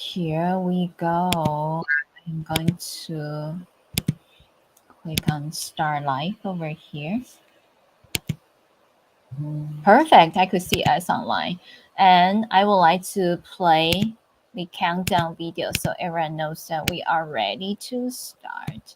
Here we go. I'm going to click on Start Live over here. Perfect. I could see us online. And I would like to play the countdown video so everyone knows that we are ready to start.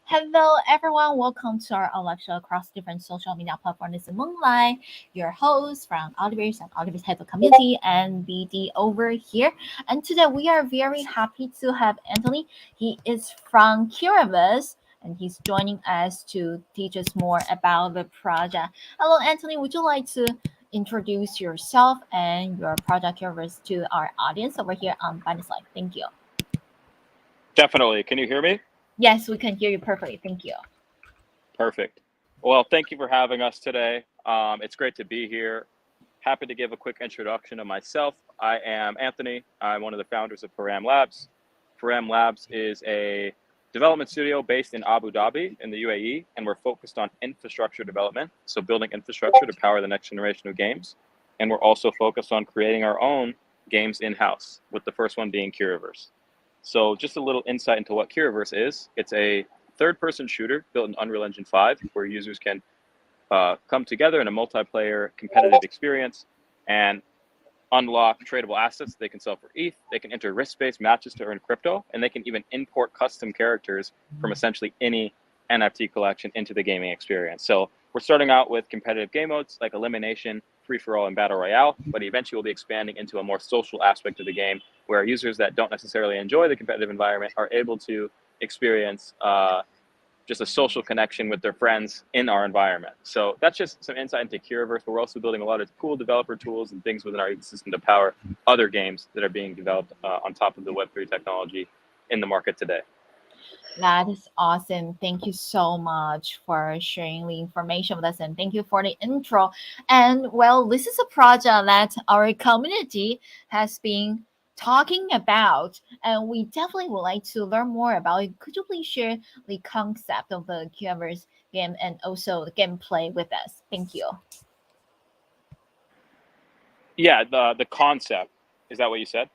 Hello, everyone. Welcome to our live show across different social media platforms. This is Moonlight, your host from Ultiverse and Ultiverse Type of Community, and BD over here. And today we are very happy to have Anthony. He is from KIRAVERSE, and he's joining us to teach us more about the project. Hello, Anthony. Would you like to introduce yourself and your project KIRAVERSE to our audience over here on Binance Live? Thank you. Definitely. Can you hear me? Yes, we can hear you perfectly. Thank you. Perfect. Well, thank you for having us today. It's great to be here. Happy to give a quick introduction of myself. I am Anthony. I'm one of the founders of Param Labs. Param Labs is a development studio based in Abu Dhabi in the UAE, and we're focused on infrastructure development, so building infrastructure to power the next generation of games. And we're also focused on creating our own games in-house, with the first one being KIRAVERSE. So just a little insight into what KIRAVERSE is. It's a third-person shooter built in Unreal Engine 5, where users can come together in a multiplayer competitive experience and unlock tradable assets they can sell for ETH. They can enter risk-based matches to earn crypto, and they can even import custom characters from essentially any NFT collection into the gaming experience. So we're starting out with competitive game modes like Elimination, Free-for-all, and Battle Royale, but eventually we'll be expanding into a more social aspect of the game where users that don't necessarily enjoy the competitive environment are able to experience just a social connection with their friends in our environment. So that's just some insight into KIRAVERSE, but we're also building a lot of cool developer tools and things within our ecosystem to power other games that are being developed on top of the Web3 technology in the market today. That is awesome. Thank you so much for sharing the information with us, and thank you for the intro. And well, this is a project that our community has been talking about, and we definitely would like to learn more about it. Could you please share the concept of the KIRAVERSE game and also the gameplay with us? Thank you. Yeah, the concept. Is that what you said?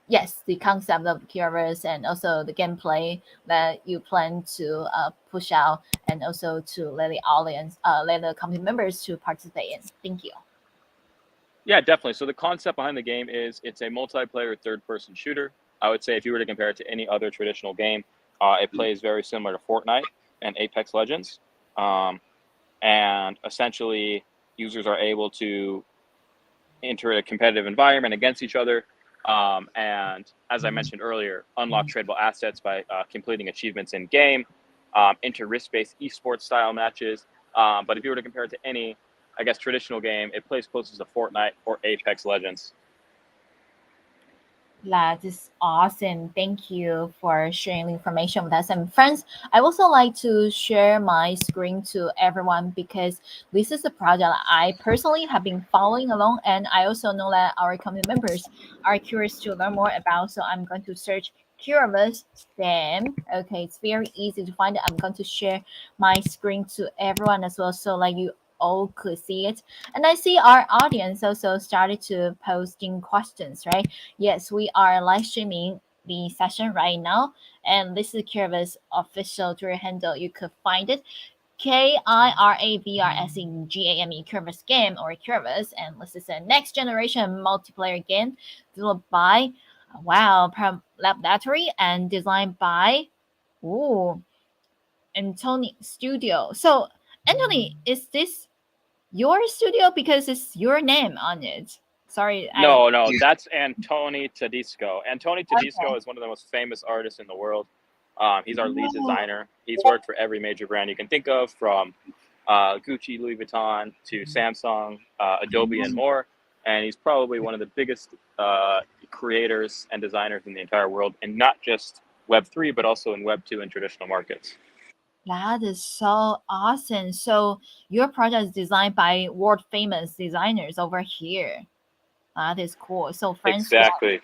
Yes, the concept of KIRAVERSE and also the gameplay that you plan to push out, and also to let the audience, let the community members to participate in. Thank you. Yeah, definitely. So the concept behind the game is it's a multiplayer third-person shooter. I would say if you were to compare it to any other traditional game, it plays very similar to Fortnite and Apex Legends. And essentially, users are able to enter a competitive environment against each other. And as I mentioned earlier, unlock tradable assets by completing achievements in game, enter risk-based esports style matches. But if you were to compare it to any, I guess, traditional game, it plays closest to Fortnite or Apex Legends. That is awesome. Thank you for sharing the information with us. And friends, I also like to share my screen to everyone because this is a project I personally have been following along, and I also know that our community members are curious to learn more about. So I'm going to search KIRAVERSE game. Okay, it's very easy to find it. I'm going to share my screen to everyone as well, so like you all could see it. And I see our audience also started to posting questions, right? Yes, we are live streaming the session right now, and this is KIRAVERSE official Twitter handle. You could find it KIRAVRSE KIRAVERSE game or KIRAVERSE, and this is a next generation multiplayer game developed by Laboratory and designed by Anthony Studio. So Anthony, is this your studio because it's your name on it? Sorry, No, that's Antoni Tedesco. Antoni Tedesco Okay. is one of the most famous artists in the world. He's our lead designer. He's worked for every major brand you can think of, from Gucci, Louis Vuitton to Samsung, Adobe, and more. And he's probably one of the biggest creators and designers in the entire world, and not just Web3, but also in Web2 and traditional markets. That is so awesome. So your project is designed by world famous designers over here. That is cool. So friends, yeah, Exactly.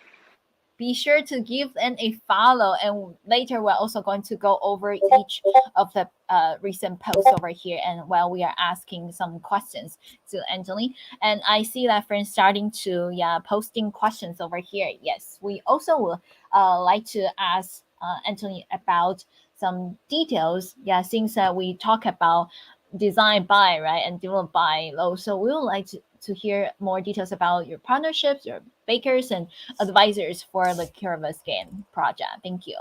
be sure to give them a follow, and later we're also going to go over each of the recent posts over here, and while we are asking some questions to Anthony. And I see that friends starting to, yeah, posting questions over here. Yes, we also will like to ask Anthony about some details, yeah, since we talk about design by, right, and develop by Low. So we would like to hear more details about your partnerships, your bakers, and advisors for the KIRAVERSE game project. Thank you.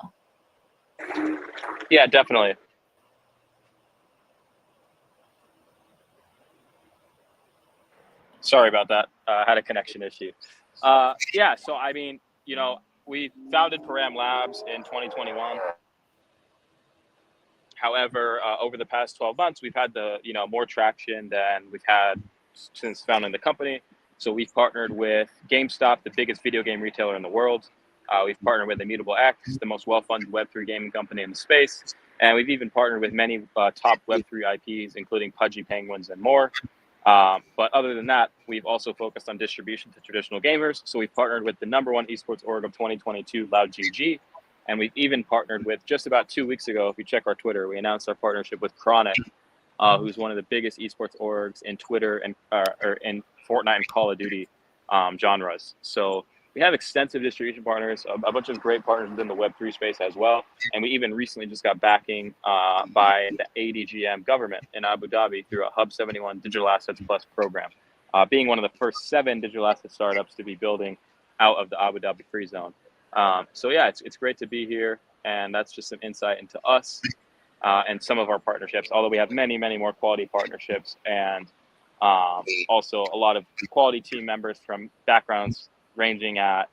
Yeah, definitely. Sorry about that. I had a connection issue. Yeah, so I mean, we founded Param Labs in 2021. However, over the past 12 months, we've had more traction than we've had since founding the company. So we've partnered with GameStop, the biggest video game retailer in the world. We've partnered with Immutable X, the most well-funded Web3 gaming company in the space. And we've even partnered with many top Web3 IPs, including Pudgy Penguins and more. But other than that, we've also focused on distribution to traditional gamers. So we've partnered with the #1 esports org of 2022, LoudGG. And we've even partnered with, just about 2 weeks ago, if you check our Twitter, we announced our partnership with Chronic, who's one of the biggest esports orgs in Twitter and or in Fortnite and Call of Duty genres. So we have extensive distribution partners, a bunch of great partners within the Web3 space as well. And we even recently just got backing by the ADGM government in Abu Dhabi through a Hub 71 Digital Assets Plus program, being one of the first 7 digital asset startups to be building out of the Abu Dhabi Free Zone. So yeah, it's great to be here, and that's just some insight into us and some of our partnerships. Although we have many, many more quality partnerships, and also a lot of quality team members from backgrounds ranging at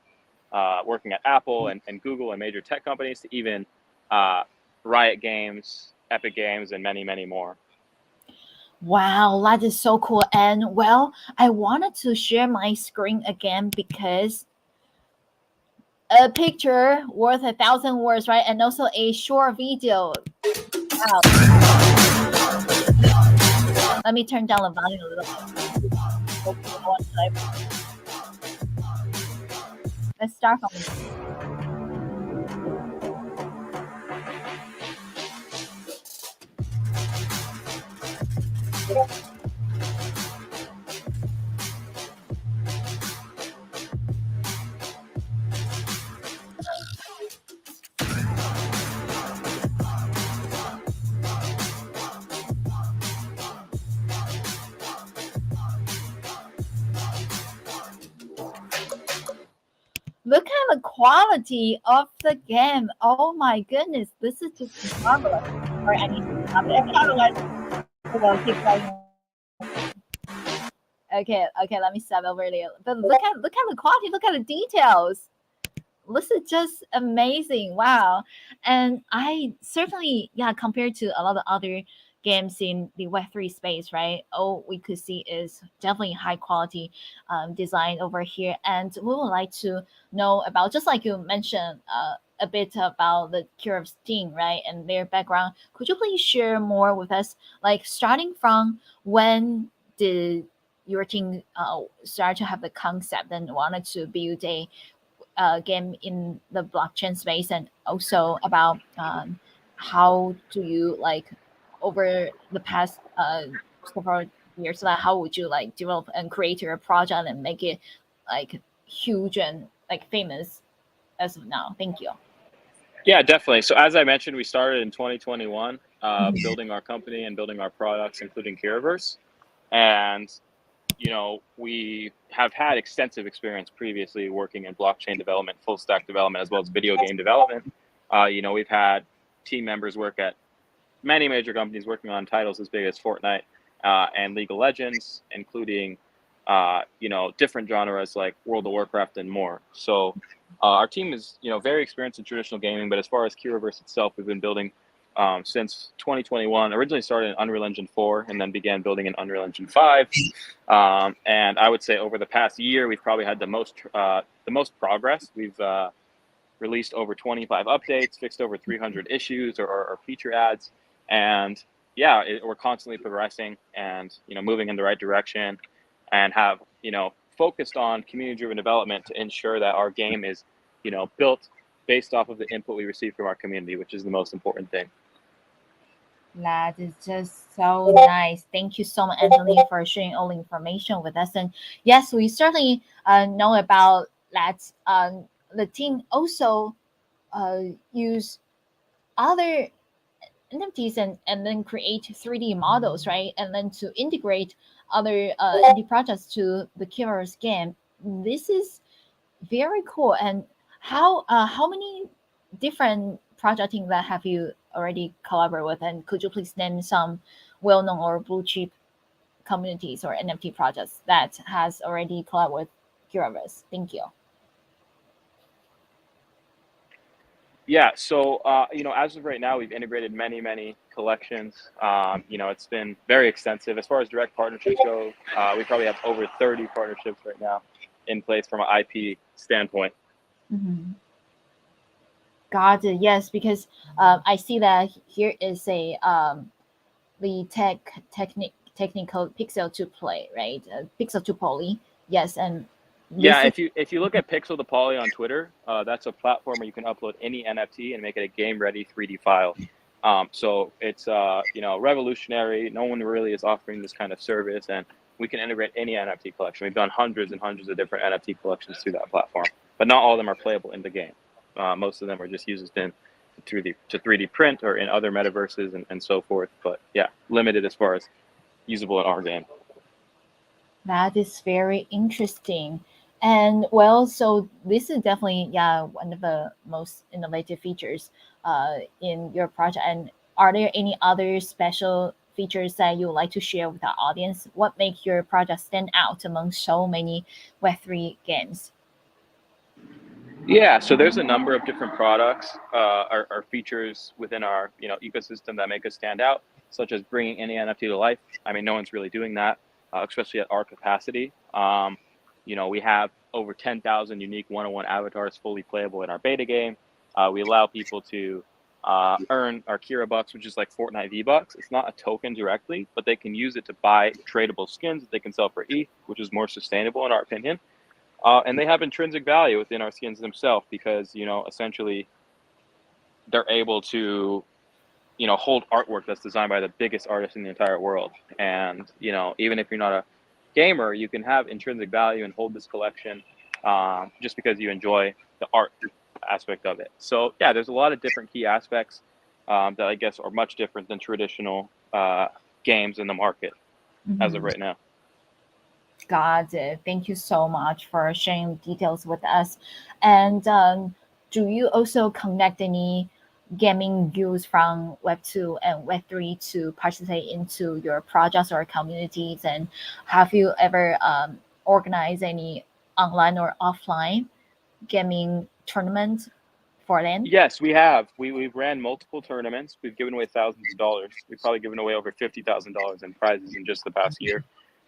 working at Apple and Google and major tech companies to even Riot Games, Epic Games, and many, many more. Wow, that is so cool. And well, I wanted to share my screen again because a picture worth 1,000 words, right? And also a short video. Wow. Let me turn down the volume a little bit. Let's start from. Look at the quality of the game. Oh my goodness, this is just marvelous. Or I need to stop it. Keep going. Okay, let me stop over there. But look at the quality, look at the details. This is just amazing. Wow. And I certainly, yeah, compared to a lot of other games in the Web3 space, right? All we could see is definitely high quality design over here. And we would like to know about, just like you mentioned, a bit about the KIRAVERSE team, right? And their background. Could you please share more with us, like starting from when did your team start to have the concept and wanted to build a game in the blockchain space, and also about how do you like over the past several years, like how would you like develop and create your project and make it like huge and like famous as of now? Thank you. Yeah, definitely. So as I mentioned, we started in 2021, building our company and building our products, including KIRAVERSE. And we have had extensive experience previously working in blockchain development, full stack development, as well as video game development. We've had team members work at many major companies working on titles as big as Fortnite and League of Legends, including different genres like World of Warcraft and more. So our team is very experienced in traditional gaming, but as far as KIRAVERSE itself, we've been building since 2021. Originally started in Unreal Engine 4 and then began building in Unreal Engine 5. And I would say over the past year, we've probably had the most progress. We've released over 25 updates, fixed over 300 issues or feature ads. And yeah, we're constantly progressing and moving in the right direction, and have focused on community driven development to ensure that our game is built based off of the input we receive from our community, which is the most important thing. That is just so nice. Thank you so much, Anthony, for sharing all the information with us. And yes, we certainly know about that. The team also use other NFTs and then create 3D models, right? And then to integrate other indie projects to the KIRAVERSE game. This is very cool. And how many different projecting that have you already collaborated with? And could you please name some well-known or blue chip communities or NFT projects that has already collaborated with KIRAVERSE? Thank you. Yeah, so as of right now, we've integrated many collections. It's been very extensive. As far as direct partnerships go, we probably have over 30 partnerships right now in place from an IP standpoint. Mm-hmm. Got it. Yes, because I see that here is a the technical pixel to play, right? Pixel to poly. Yes, and Yeah, this is if you look at Pixel to Poly on Twitter, that's a platform where you can upload any NFT and make it a game ready 3D file. So it's revolutionary. No one really is offering this kind of service, and we can integrate any NFT collection. We've done hundreds and hundreds of different NFT collections through that platform, but not all of them are playable in the game. Most of them are just used in 3D print or in other metaverses and so forth. But yeah, limited as far as usable in our game. that is very interesting. And well, so this is definitely one of the most innovative features in your project. And are there any other special features that you would like to share with our audience? What makes your project stand out among so many Web3 games? Yeah, so there's a number of different products or features within our ecosystem that make us stand out, such as bringing any NFT to life. I mean, no one's really doing that, especially at our capacity. We have over 10,000 unique one-on-one avatars fully playable in our beta game. We allow people to earn our Kira bucks, which is like Fortnite V bucks. It's not a token directly, but they can use it to buy tradable skins that they can sell for ETH, which is more sustainable in our opinion. And they have intrinsic value within our skins themselves because, essentially they're able to, hold artwork that's designed by the biggest artist in the entire world. And, even if you're not a gamer, you can have intrinsic value and hold this collection just because you enjoy the art aspect of it. So, yeah, there's a lot of different key aspects that I guess are much different than traditional games in the market as of Mhm. right now. Got it. Thank you so much for sharing details with us. And do you also connect any gaming views from Web2 and Web3 to participate into your projects or communities? And have you ever organized any online or offline gaming tournament for them? Yes, we have. We've ran multiple tournaments. We've given away thousands of dollars. We've probably given away over $50,000 in prizes in just the past year.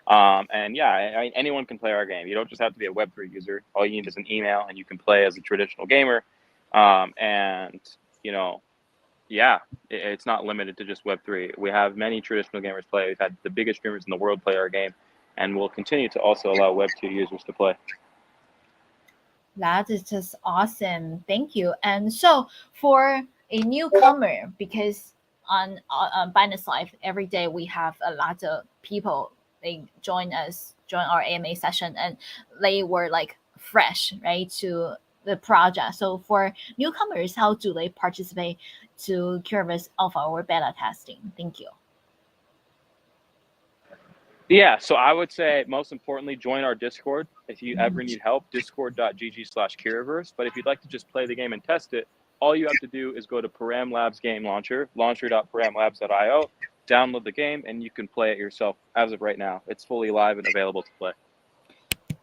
And yeah, anyone can play our game. You don't just have to be a Web3 user. All you need is an email, and you can play as a traditional gamer. And yeah, it's not limited to just Web3. We have many traditional gamers play. We've had the biggest streamers in the world play our game, and we'll continue to also allow Web2 users to play. That is just awesome. Thank you. And so for a newcomer, because on Binance Life every day we have a lot of people they join our AMA session, and they were like fresh right to the project. So for newcomers, how do they participate to KIRAVERSE Alpha or beta testing? Thank you. Yeah, so I would say most importantly, join our Discord. If you ever Mhm. need help, discord.gg/KIRAVERSE. But if you'd like to just play the game and test it, all you have to do is go to Param Labs game launcher, launcher.paramlabs.io, download the game, and you can play it yourself as of right now. It's fully live and available to play.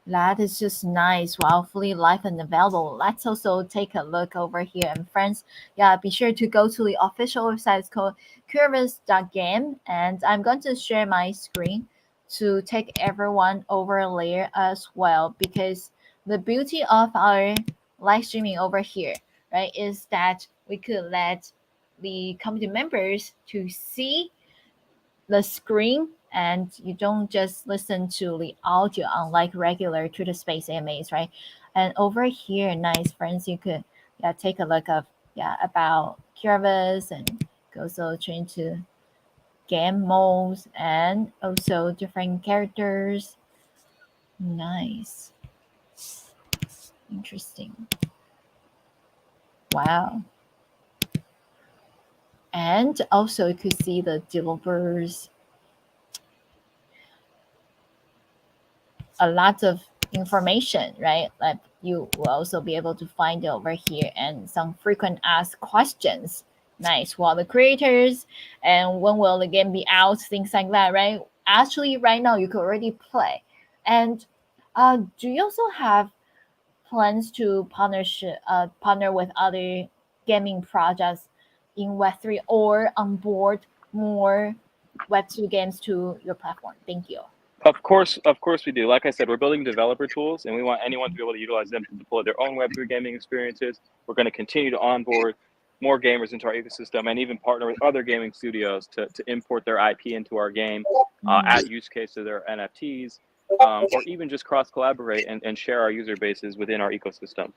That is just nice. Wow, fully live and available. Let's also take a look over here. And friends, yeah, be sure to go to the official website. It's called curvers.game. And I'm going to share my screen to take everyone over there as well. Because the beauty of our live streaming over here, right, is that we could let the community members to see the screen, and you don't just listen to the audio unlike regular Twitter Space AMAs, right? And over here, nice friends, you could take a look of about KIRAVERSE and also change to game modes and also different characters. Nice. Interesting. Wow. And also you could see the developers, a lot of information, right? Like you will also be able to find it over here, and some frequent asked questions. Nice. Who are the creators and when will the game be out? Things like that, right? Actually, right now you could already play. And do you also have plans to partner with other gaming projects in Web3 or onboard more Web2 games to your platform? Thank you. Of course we do. Like I said, we're building developer tools, and we want anyone to be able to utilize them to deploy their own Web3 gaming experiences. We're going to continue to onboard more gamers into our ecosystem, and even partner with other gaming studios to import their IP into our game, add use case to their NFTs, or even just cross collaborate and share our user bases within our ecosystem.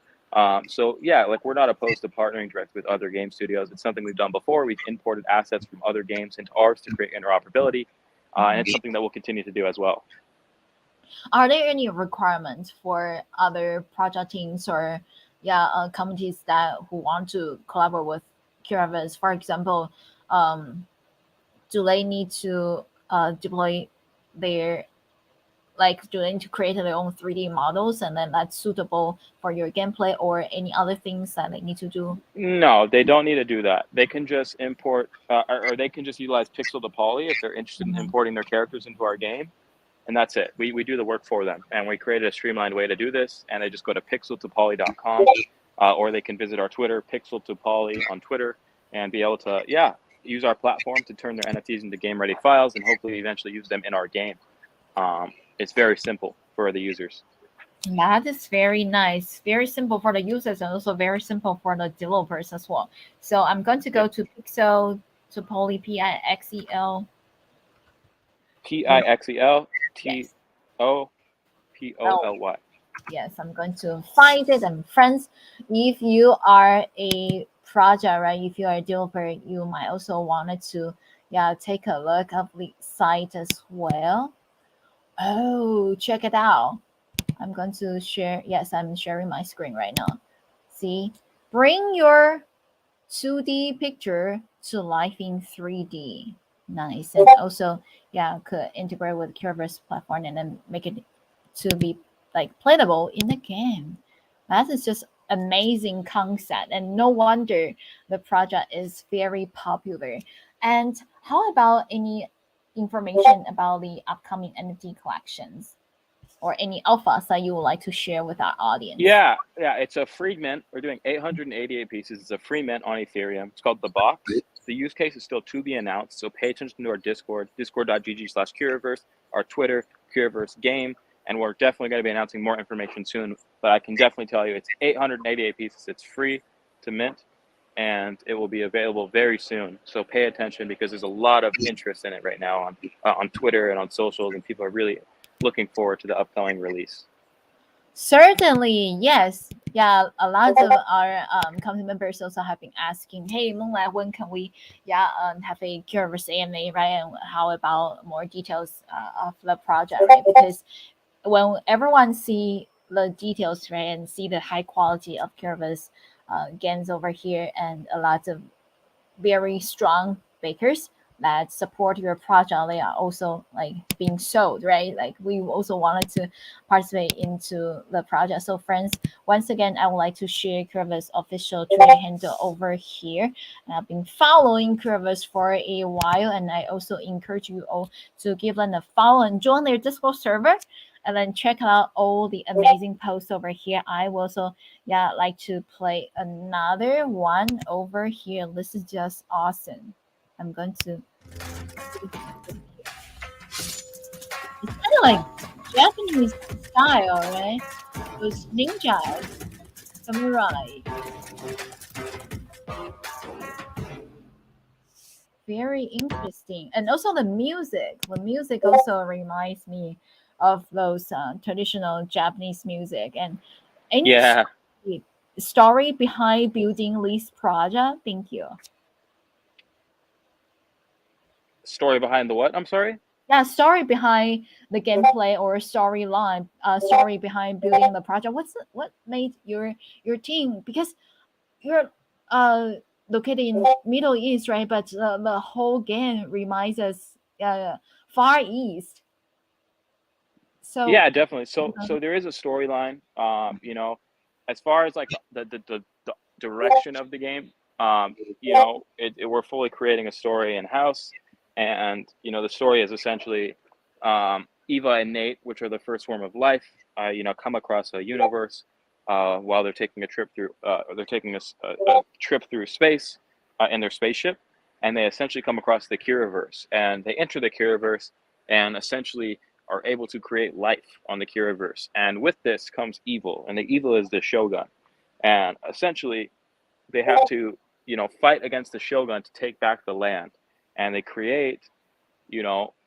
So yeah, like we're not opposed to partnering directly with other game studios. It's something we've done before. We've imported assets from other games into ours to create interoperability. And it's something that we'll continue to do as well. Are there any requirements for other project teams or communities that who want to collaborate with KIRAVERSE? For example, do they need to deploy their do they need to create their own 3D models and then that's suitable for your gameplay, or any other things that they need to do? No, they don't need to do that. They can just import, or they can just utilize Pixel to Poly if they're interested in importing their characters into our game, and that's it. We do the work for them, and we created a streamlined way to do this, and they just go to pixeltopoly.com, or they can visit our Twitter, Pixel to Poly on Twitter, and be able to, use our platform to turn their NFTs into game-ready files and hopefully eventually use them in our game. It's very simple for the users. That is very nice. Very simple for the users and also very simple for the developers as well. So I'm going to go to Pixel to Poly, Pixel. Pixel TOPOLY. Yes, I'm going to find it. And friends, if you are a project, right? If you are a developer, you might also wanted to take a look at the site as well. Oh, check it out. I'm going to share. Yes, I'm sharing my screen right now. See, bring your 2D picture to life in 3D. Nice. And also, could integrate with KIRAVERSE platform and then make it to be playable in the game. That is just amazing concept, and no wonder the project is very popular. And how about any information about the upcoming NFT collections or any alphas that you would like to share with our audience? Yeah, it's a free mint. We're doing 888 pieces. It's a free mint on Ethereum. It's called The Box. The use case is still to be announced, so pay attention to our Discord, discord.gg/KIRAVERSE, our Twitter, KIRAVERSE Game, and we're definitely going to be announcing more information soon, but I can definitely tell you it's 888 pieces. It's free to mint, and it will be available very soon. So pay attention because there's a lot of interest in it right now on Twitter and on socials, and people are really looking forward to the upcoming release. Certainly, yes. Yeah, a lot of our community members also have been asking, hey, Moonlight, when can we have a KIRAVERSE AMA, right? And how about more details of the project, right? Because when everyone see the details, right, and see the high quality of KIRAVERSE games over here, and a lot of very strong bakers that support your project, they are also being sold, right? We also wanted to participate into the project. So friends, once again, I would like to share KIRAVERSE official Twitter handle over here. And I've been following KIRAVERSE for a while, and I also encourage you all to give them a follow and join their Discord server, and then check out all the amazing posts over here. I will also like to play another one over here. This is just awesome. I'm going to. It's kind of like Japanese style, right? Those ninjas, samurai. Very interesting. And also the music. The music also reminds me of those traditional Japanese music. And any Yeah. story behind building this project? Thank you. Story behind the what? I'm sorry. Yeah, story behind the gameplay or storyline, story behind building the project. What made your team? Because you're uh located in Middle East, right? But the whole game reminds us Far East. So Yeah, definitely. So uh, so there is a storyline. As far as like the direction of the game, we're fully creating a story in house, and the story is essentially Eva and Nate, which are the first form of life, come across a universe while they're taking a trip through, they're taking a trip through space in their spaceship, and they essentially come across the KIRAVERSE, and they enter the KIRAVERSE, and essentially are able to create life on the Kiraverse. And with this comes evil, and the evil is the Shogun. And essentially, they have to, fight against the Shogun to take back the land. And they create,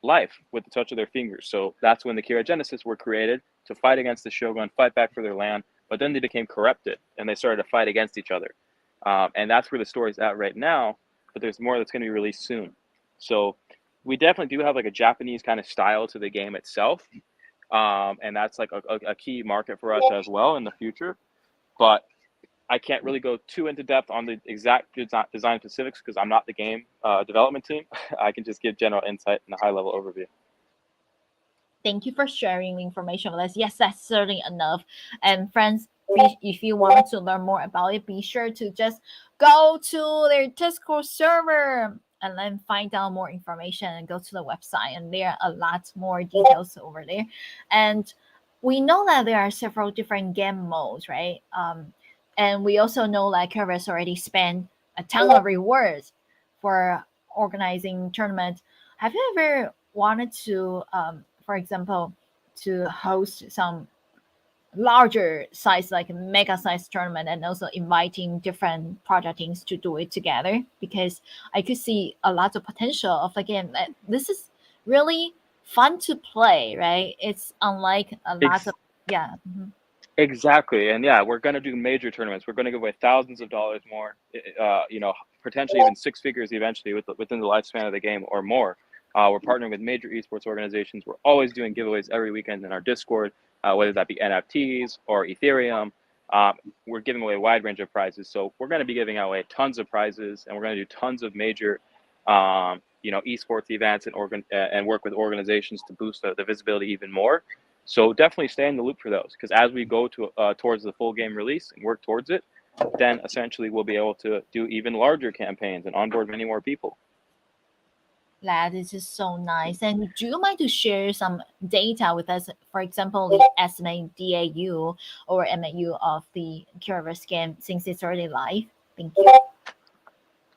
life with the touch of their fingers. So that's when the Kira Genesis were created to fight against the Shogun, fight back for their land. But then they became corrupted, and they started to fight against each other. And that's where the story's at right now. But there's more that's going to be released soon. So we definitely do have like a Japanese kind of style to the game itself, and that's like a key market for us as well in the future. But I can't really go too into depth on the exact design specifics because I'm not the game development team. I can just give general insight and a high level overview. thank you for sharing the information with us. Yes, that's certainly enough. And friends, if you want to learn more about it, be sure to just go to their Discord server and then find out more information and go to the website. And there are a lot more details over there. And we know that there are several different game modes, right? And we also know that Curvis already spent a ton of rewards for organizing tournaments. Have you ever wanted to for example, to host some larger size, like a mega size tournament, and also inviting different project teams to do it together? Because I could see a lot of potential of the game. This is really fun to play, right? It's unlike a lot of Ex- yeah. Mhm. exactly, and yeah, we're gonna do major tournaments. We're gonna give away thousands of dollars more. Potentially even six figures eventually within the lifespan of the game or more. We're partnering with major esports organizations. We're always doing giveaways every weekend in our Discord, whether that be NFTs or Ethereum. Um, we're giving away a wide range of prizes. So we're going to be giving away tons of prizes, and we're going to do tons of major, esports events and work with organizations to boost the visibility even more. So definitely stay in the loop for those, because as we go towards the full game release and work towards it, then essentially we'll be able to do even larger campaigns and onboard many more people. That is just so nice. And do you mind to share some data with us? For example, the estimated DAU or MAU of the Curaverse game since it's already live? Thank you.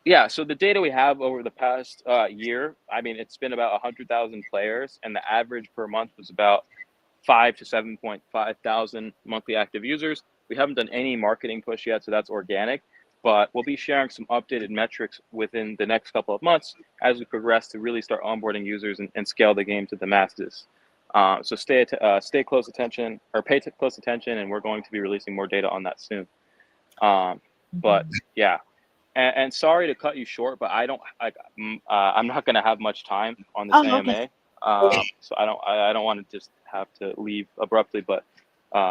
Yeah, so the data we have over the past year, I mean, it's been about 100,000 players, and the average per month was about 5 to 7.5 thousand monthly active users. We haven't done any marketing push yet, so that's organic, but we'll be sharing some updated metrics within the next couple of months as we progress to really start onboarding users and scale the game to the masses. So stay close attention, or close attention, and we're going to be releasing more data on that soon. But Mhm. yeah, and sorry to cut you short, but I'm not going to have much time on this Oh, okay. AMA, so I don't want to just have to leave abruptly. But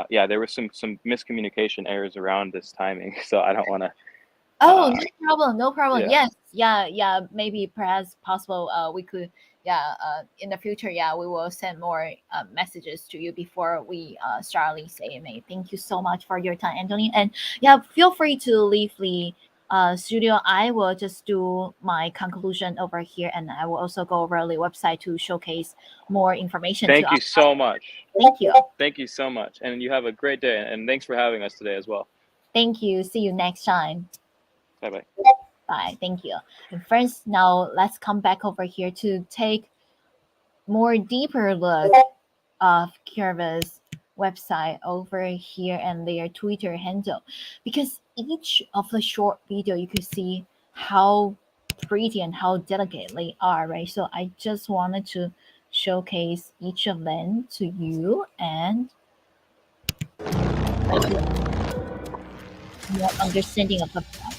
yeah, there was some miscommunication errors around this timing, so I don't want to. Oh, Uh, no problem, no problem. yeah, Yes, yeah, yeah. Maybe perhaps possible. We could, yeah. In the future, yeah, we will send more messages to you before we start release AMA. Thank you so much for your time, Anthony. And yeah, feel free to leave the studio. I will just do my conclusion over here, and I will also go over the website to showcase more information to thank us. you so much. Thank you. Thank you so much, and you have a great day. And thanks for having us today as well. Thank you. See you next time. Bye bye. Bye. Thank you. And friends, now let's come back over here to take more deeper look of Curva's website over here and their Twitter handle, because each of the short video you could see how pretty and how delicate they are, right? So I just wanted to showcase each of them to you and give you more understanding of the product.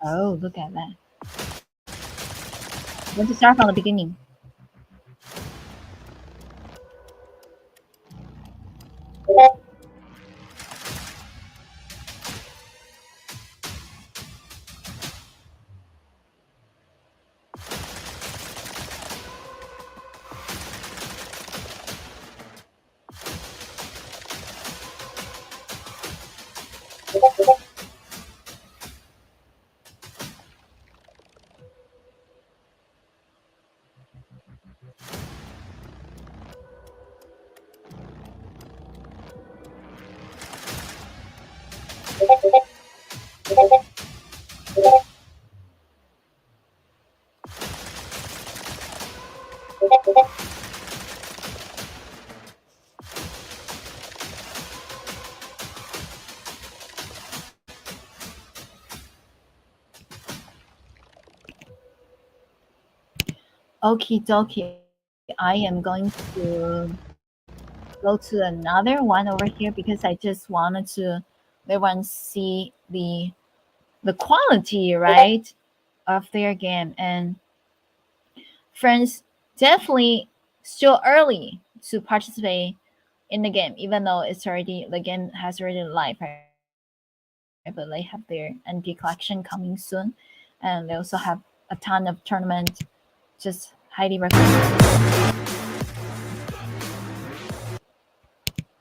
Oh, look at that. I'm going to start from the beginning. Okie dokie. I am going to go to another one over here because I just wanted to let everyone see the quality, right, of their game. And friends, definitely still early to participate in the game, even though the game has already live, right? But they have their NP collection coming soon, and they also have a ton of tournament. Just highly recommend.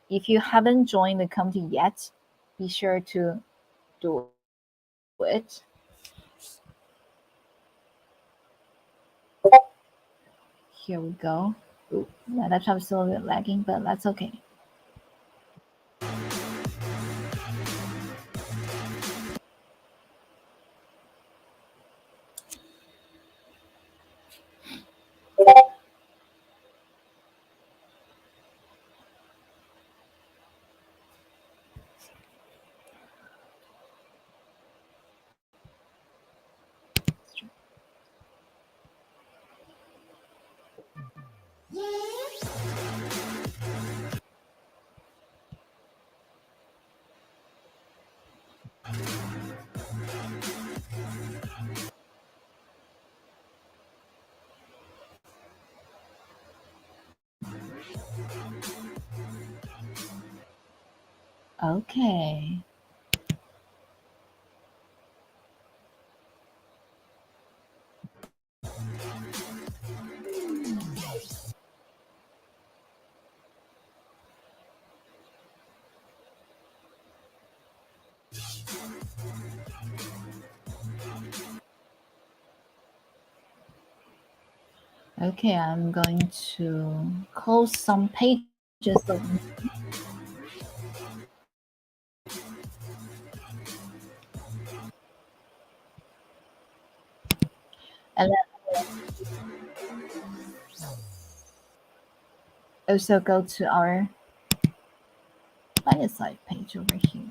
If you haven't joined the community yet, be sure to do it. Here we go. Ooh, my laptop is still a bit lagging, but that's okay. Okay. Okay, I'm going to close some pages so and then also go to our finance side page over here.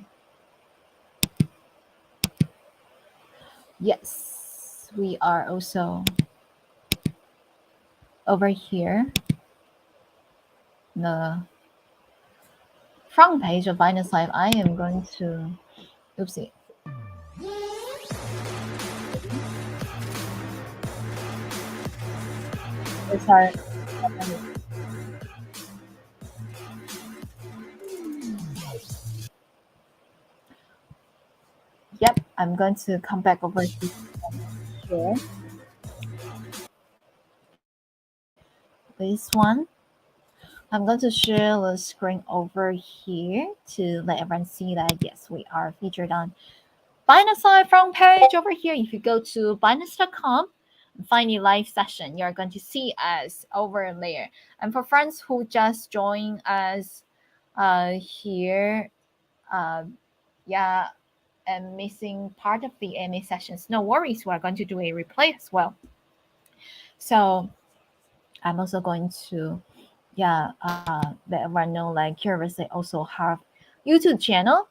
Yes, we are also over here. The front page of finance side. I am going to, oopsie. It's our Yep, I'm going to come back over here. This one. I'm going to share the screen over here to let everyone see that yes, we are featured on Binance Live front page over here. If you go to Binance.com and find a live session, you're going to see us over there. And for friends who just joined us here, yeah, and missing part of the AMA sessions, no worries. We're going to do a replay as well. So I'm also going to let everyone know like KIRAVERSE also have YouTube channel.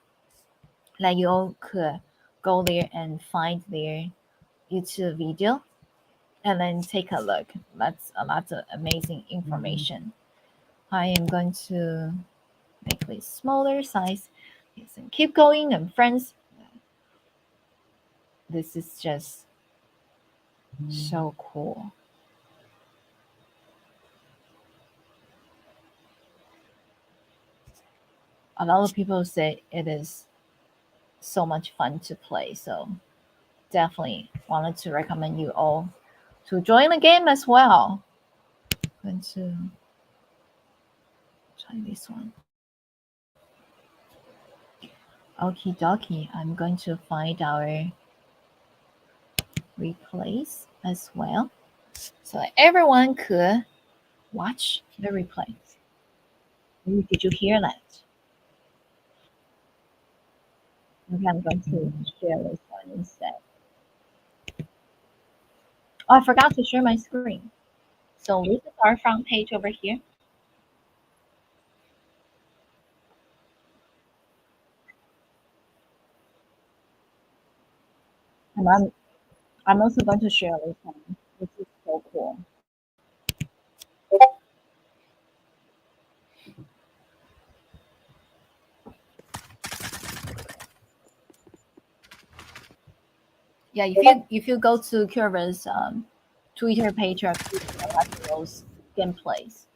Like you all could go there and find their YouTube video and then take a look. That's a lot of amazing information. I am going to make it smaller size. Yes, and keep going. And friends, this is just so cool. A lot of people say it is so much fun to play. So definitely wanted to recommend you all to join the game as well. I'm going to try this one. Okie dokie. I'm going to find our replays as well, so that everyone could watch the replays. Did you hear that? Okay, I'm going to share this one instead. Oh, I forgot to share my screen. So this is our front page over here. And I'm also going to share this one. This is so cool. Yeah, if you go to KIRAVERSE Twitter page, or watch those gameplays.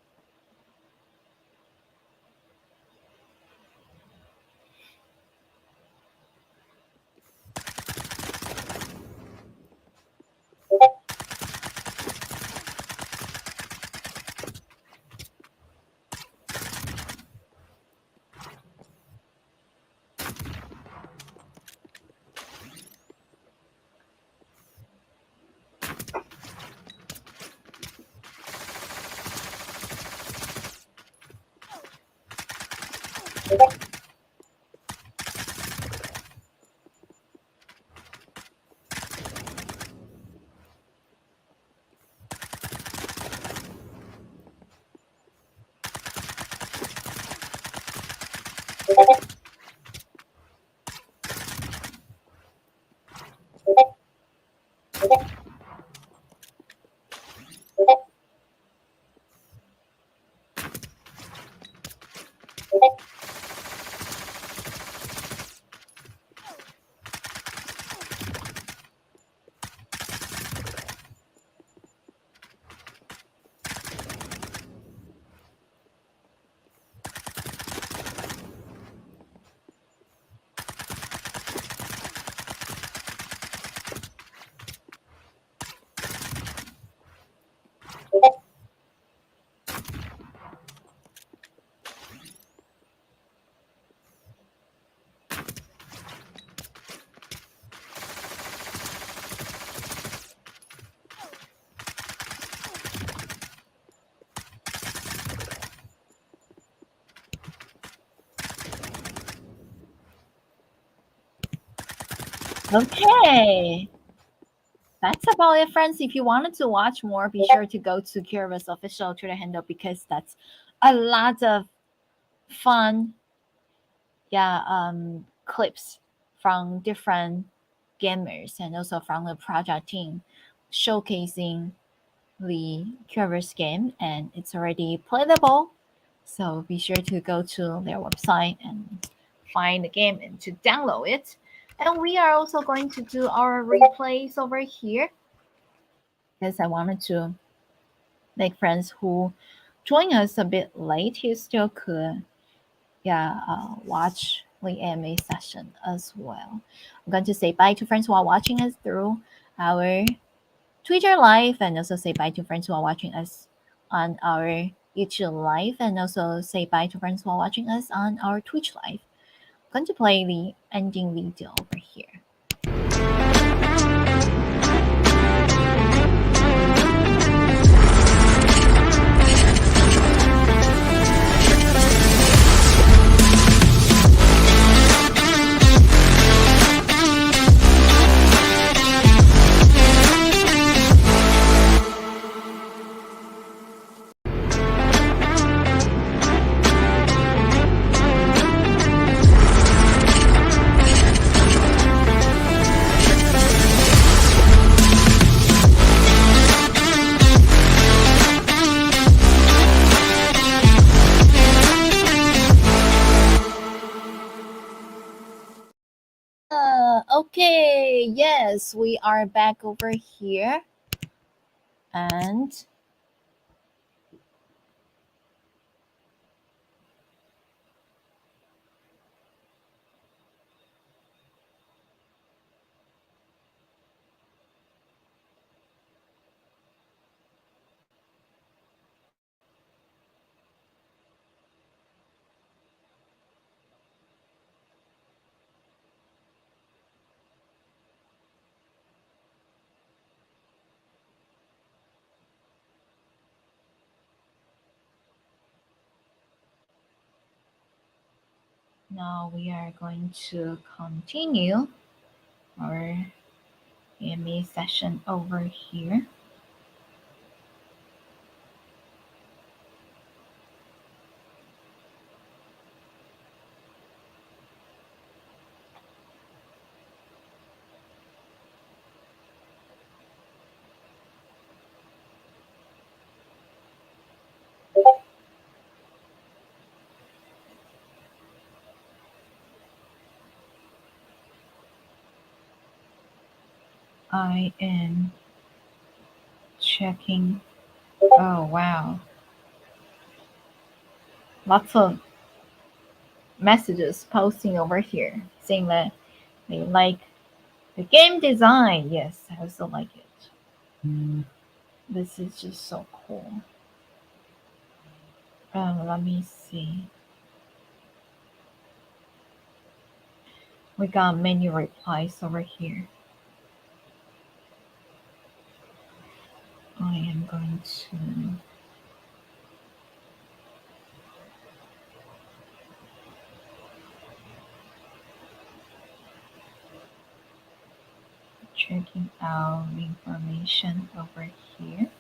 Okay. That's about it, friends. If you wanted to watch more, be sure to go to KIRAVERSE official Twitter handle, because that's a lot of fun, clips from different gamers and also from the project team showcasing the KIRAVERSE game, and it's already playable. So be sure to go to their website and find the game and to download it. And we are also going to do our replays over here, because I wanted to make friends who join us a bit late, you still could watch the AMA session as well. I'm going to say bye to friends who are watching us through our Twitter live, and also say bye to friends who are watching us on our YouTube live, and also say bye to friends who are watching us on our Twitch live. I'm going to play the ending video over here. Yes, we are back over here. And now we are going to continue our AMA session over here. I am checking. Oh, wow. Lots of messages posting over here saying that they like the game design. Yes, I also like it. This is just so cool. Let me see. We got many replies over here. I am going to checking out the information over here.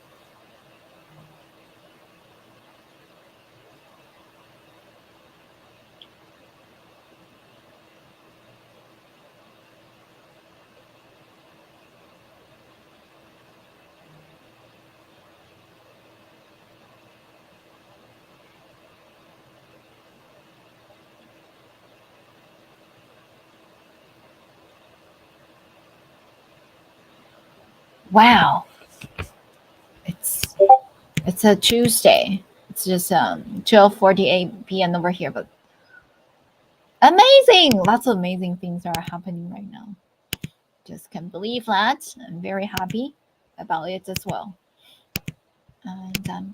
Wow, it's a Tuesday. It's just 12:48 p.m. over here, but amazing! Lots of amazing things are happening right now. Just can't believe that. I'm very happy about it as well. And I'm going